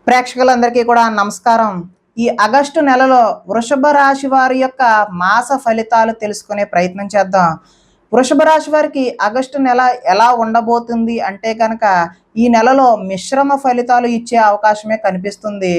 ప్రేక్షకులందరికీ కూడా నమస్కారం. ఈ ఆగస్టు నెలలో వృషభ రాశి వారి యొక్క మాస ఫలితాలు తెలుసుకునే ప్రయత్నం చేద్దాం. వృషభ రాశి వారికి ఆగస్టు నెల ఎలా ఉండబోతుంది అంటే కనుక ఈ నెలలో మిశ్రమ ఫలితాలు ఇచ్చే అవకాశమే కనిపిస్తుంది.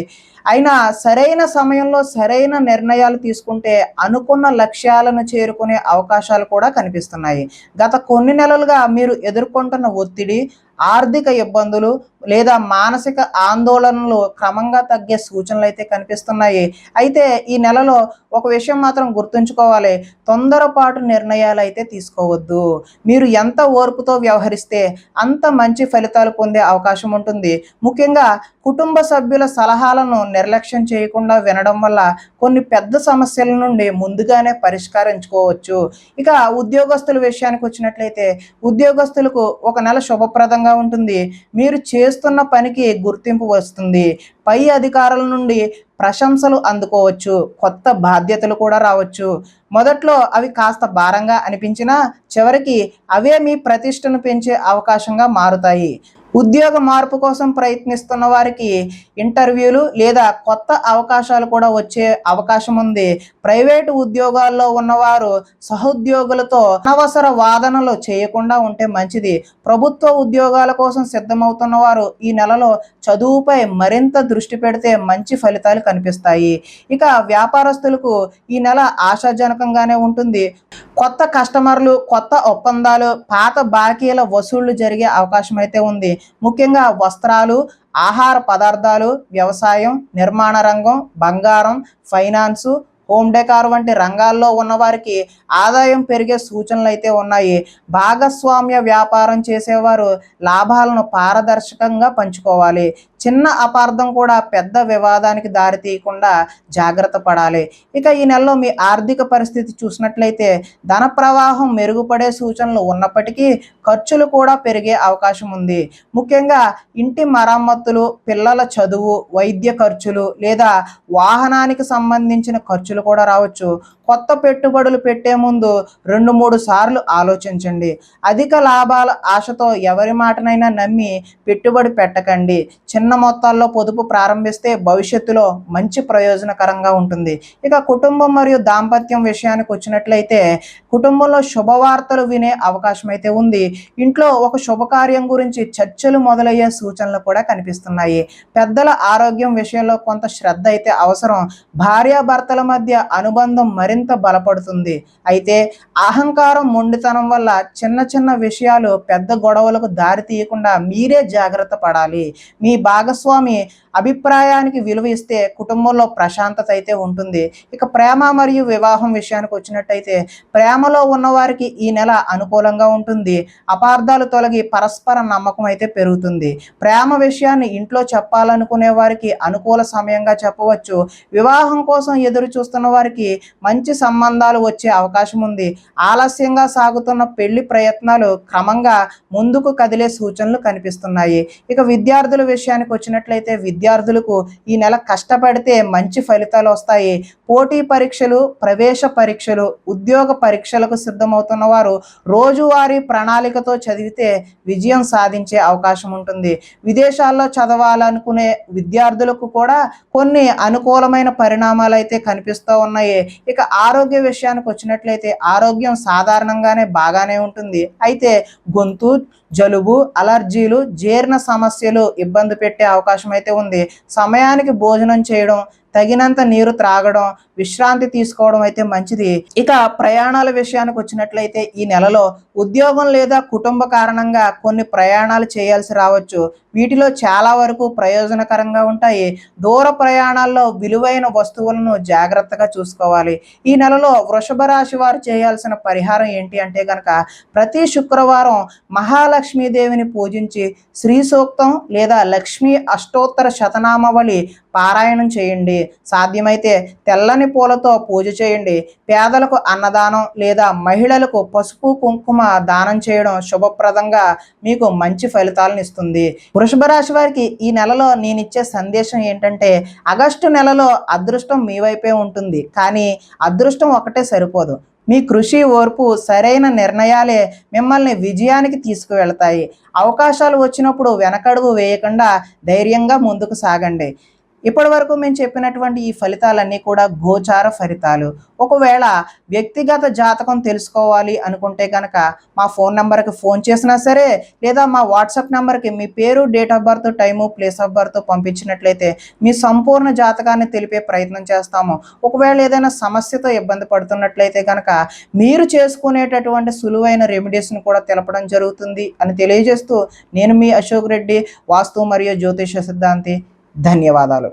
అయినా సరైన సమయంలో సరైన నిర్ణయాలు తీసుకుంటే అనుకున్న లక్ష్యాలను చేరుకునే అవకాశాలు కూడా కనిపిస్తున్నాయి. గత కొన్ని నెలలుగా మీరు ఎదుర్కొంటున్న ఒత్తిడి, ఆర్థిక ఇబ్బందులు లేదా మానసిక ఆందోళనలు క్రమంగా తగ్గే సూచనలు అయితే కనిపిస్తున్నాయి. అయితే ఈ నెలలో ఒక విషయం మాత్రం గుర్తుంచుకోవాలి, తొందరపాటు నిర్ణయాలు అయితే తీసుకోవద్దు. మీరు ఎంత ఓర్పుతో వ్యవహరిస్తే అంత మంచి ఫలితాలు పొందే అవకాశం ఉంటుంది. ముఖ్యంగా కుటుంబ సభ్యుల సలహాలను నిర్లక్ష్యం చేయకుండా వినడం వల్ల కొన్ని పెద్ద సమస్యల నుండి ముందుగానే పరిష్కరించుకోవచ్చు. ఇక ఉద్యోగస్తుల విషయానికి వచ్చినట్లయితే ఉద్యోగస్తులకు ఒక నెల శుభప్రదంగా ఉంటుంది. మీరు చేస్తున్న పనికి గుర్తింపు వస్తుంది. పై అధికారుల నుండి ప్రశంసలు అందుకోవచ్చు. కొత్త బాధ్యతలు కూడా రావచ్చు. మొదట్లో అవి కాస్త భారంగా అనిపించినా చివరికి అవే మీ ప్రతిష్టను పెంచే అవకాశంగా మారుతాయి. ఉద్యోగ మార్పు కోసం ప్రయత్నిస్తున్న వారికి ఇంటర్వ్యూలు లేదా కొత్త అవకాశాలు కూడా వచ్చే అవకాశం ఉంది. ప్రైవేటు ఉద్యోగాల్లో ఉన్నవారు సహోద్యోగులతో అనవసర వాదనలు చేయకుండా ఉంటే మంచిది. ప్రభుత్వ ఉద్యోగాల కోసం సిద్ధమవుతున్న వారు ఈ నెలలో చదువుపై మరింత దృష్టి పెడితే మంచి ఫలితాలు కనిపిస్తాయి. ఇక వ్యాపారస్తులకు ఈ నెల ఆశాజనకంగానే ఉంటుంది. కొత్త కస్టమర్లు, కొత్త ఒప్పందాలు, పాత బాకీల వసూళ్లు జరిగే అవకాశం అయితే ఉంది. ముఖ్యంగా వస్త్రాలు, ఆహార పదార్థాలు, వ్యవసాయం, నిర్మాణ రంగం, బంగారం, ఫైనాన్సు, హోమ్ డెకార్ వంటి రంగాల్లో ఉన్నవారికి ఆదాయం పెరిగే సూచనలు అయితే ఉన్నాయి. భాగస్వామ్య వ్యాపారం చేసేవారు లాభాలను పారదర్శకంగా పంచుకోవాలి. చిన్న అపార్థం కూడా పెద్ద వివాదానికి దారితీయకుండా జాగ్రత్త పడాలి. ఇక ఈ నెలలో మీ ఆర్థిక పరిస్థితి చూసినట్లయితే ధన ప్రవాహం మెరుగుపడే సూచనలు ఉన్నప్పటికీ ఖర్చులు కూడా పెరిగే అవకాశం ఉంది. ముఖ్యంగా ఇంటి మరమ్మతులు, పిల్లల చదువు, వైద్య ఖర్చులు లేదా వాహనానికి సంబంధించిన ఖర్చులు కూడా రావచ్చు. కొత్త పెట్టుబడులు పెట్టే ముందు 2-3 సార్లు ఆలోచించండి. అధిక లాభాల ఆశతో ఎవరి మాటనైనా నమ్మి పెట్టుబడి పెట్టకండి. చిన్న మొత్తాల్లో పొదుపు ప్రారంభిస్తే భవిష్యత్తులో మంచి ప్రయోజనకరంగా ఉంటుంది. ఇక కుటుంబం మరియు దాంపత్యం విషయానికి వచ్చినట్లయితే కుటుంబంలో శుభవార్తలు వినే అవకాశం అయితే ఉంది. ఇంట్లో ఒక శుభకార్యం గురించి చర్చలు మొదలయ్యే సూచనలు కూడా కనిపిస్తున్నాయి. పెద్దల ఆరోగ్యం విషయంలో కొంత శ్రద్ధ అయితే అవసరం. భార్యాభర్తల మధ్య అనుబంధం మరింత బలపడుతుంది. అయితే అహంకారం, మొండితనం వల్ల చిన్న చిన్న విషయాలు పెద్ద గొడవలకు దారి తీయకుండా మీరే జాగ్రత్త పడాలి. మీ భాగస్వామి అభిప్రాయానికి విలువ ఇస్తే కుటుంబంలో ప్రశాంతత అయితే ఉంటుంది. ఇక ప్రేమ మరియు వివాహం విషయానికి వచ్చినట్టయితే ప్రేమలో ఉన్నవారికి ఈ నెల అనుకూలంగా ఉంటుంది. అపార్థాలు తొలగి పరస్పర నమ్మకం అయితే పెరుగుతుంది. ప్రేమ విషయాన్ని ఇంట్లో చెప్పాలనుకునే వారికి అనుకూల సమయంగా చెప్పవచ్చు. వివాహం కోసం ఎదురు చూస్తున్న వారికి మంచి సంబంధాలు వచ్చే అవకాశం ఉంది. ఆలస్యంగా సాగుతున్న పెళ్లి ప్రయత్నాలు క్రమంగా ముందుకు కదిలే సూచనలు కనిపిస్తున్నాయి. ఇక విద్యార్థుల విషయానికి వచ్చినట్లయితే విద్యార్థులకు ఈ నెల కష్టపడితే మంచి ఫలితాలు వస్తాయి. పోటీ పరీక్షలు, ప్రవేశ పరీక్షలు, ఉద్యోగ పరీక్షలకు సిద్ధమవుతున్న వారు రోజువారీ ప్రణాళికతో చదివితే విజయం సాధించే అవకాశం ఉంటుంది. విదేశాల్లో చదవాలనుకునే విద్యార్థులకు కూడా కొన్ని అనుకూలమైన పరిణామాలు అయితే కనిపిస్తూ ఉన్నాయి. ఇక ఆరోగ్య విషయానికి వచ్చినట్లయితే ఆరోగ్యం సాధారణంగానే బాగానే ఉంటుంది. అయితే గొంతు, జలుబు, అలర్జీలు, జీర్ణ సమస్యలు ఇబ్బంది పెట్టే అవకాశం అయితే ఉంది. సమయానికి భోజనం చేయడం, తగినంత నీరు త్రాగడం, విశ్రాంతి తీసుకోవడం అయితే మంచిది. ఇక ప్రయాణాల విషయానికి వచ్చినట్లయితే ఈ నెలలో ఉద్యోగం లేదా కుటుంబ కారణంగా కొన్ని ప్రయాణాలు చేయాల్సి రావచ్చు. వీటిలో చాలా వరకు ప్రయోజనకరంగా ఉంటాయి. దూర ప్రయాణాల్లో విలువైన వస్తువులను జాగ్రత్తగా చూసుకోవాలి. ఈ నెలలో వృషభ రాశి వారు చేయాల్సిన పరిహారం ఏంటి అంటే కనుక ప్రతి శుక్రవారం మహాలక్ష్మీదేవిని పూజించి శ్రీ సూక్తం లేదా లక్ష్మీ అష్టోత్తర శతనామావళి పారాయణం చేయండి. సాధ్యమైతే తెల్లని పూలతో పూజ చేయండి. పేదలకు అన్నదానం లేదా మహిళలకు పసుపు కుంకుమ దానం చేయడం శుభప్రదంగా మీకు మంచి ఫలితాలను ఇస్తుంది. వృషభ రాశి వారికి ఈ నెలలో నేనిచ్చే సందేశం ఏంటంటే ఆగస్టు నెలలో అదృష్టం మీ వైపే ఉంటుంది. కానీ అదృష్టం ఒకటే సరిపోదు. మీ కృషి, ఓర్పు, సరైన నిర్ణయాలే మిమ్మల్ని విజయానికి తీసుకువెళతాయి. అవకాశాలు వచ్చినప్పుడు వెనకడుగు వేయకుండా ధైర్యంగా ముందుకు సాగండి. ఇప్పటివరకు మేము చెప్పినటువంటి ఈ ఫలితాలన్నీ కూడా గోచార ఫలితాలు. ఒకవేళ వ్యక్తిగత జాతకం తెలుసుకోవాలి అనుకుంటే కనుక మా ఫోన్ నెంబర్కి ఫోన్ చేసినా సరే, లేదా మా వాట్సాప్ నెంబర్కి మీ పేరు, date of birth, time, place of birth పంపించినట్లయితే మీ సంపూర్ణ జాతకాన్ని తెలిపే ప్రయత్నం చేస్తాము. ఒకవేళ ఏదైనా సమస్యతో ఇబ్బంది పడుతున్నట్లయితే కనుక మీరు చేసుకునేటటువంటి సులువైన రెమెడీస్ని కూడా తెలపడం జరుగుతుంది అని తెలియజేస్తూ, నేను మీ అశోక్ రెడ్డి, వాస్తు మరియు జ్యోతిష సిద్ధాంతి. ధన్యవాదాలు.